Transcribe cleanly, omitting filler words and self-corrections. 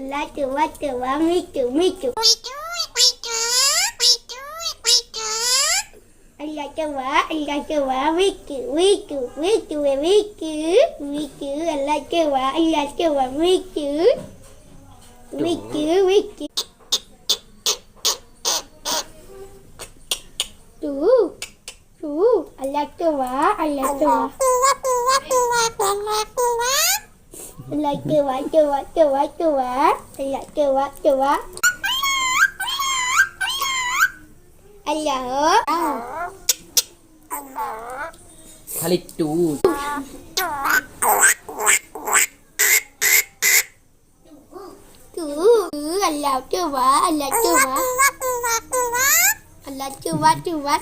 Allah coba micu. Allah coba micu. Allah coba micu. Tuh, Allah coba. Allah coba, Allah. খালি two Allah coba. Allah coba.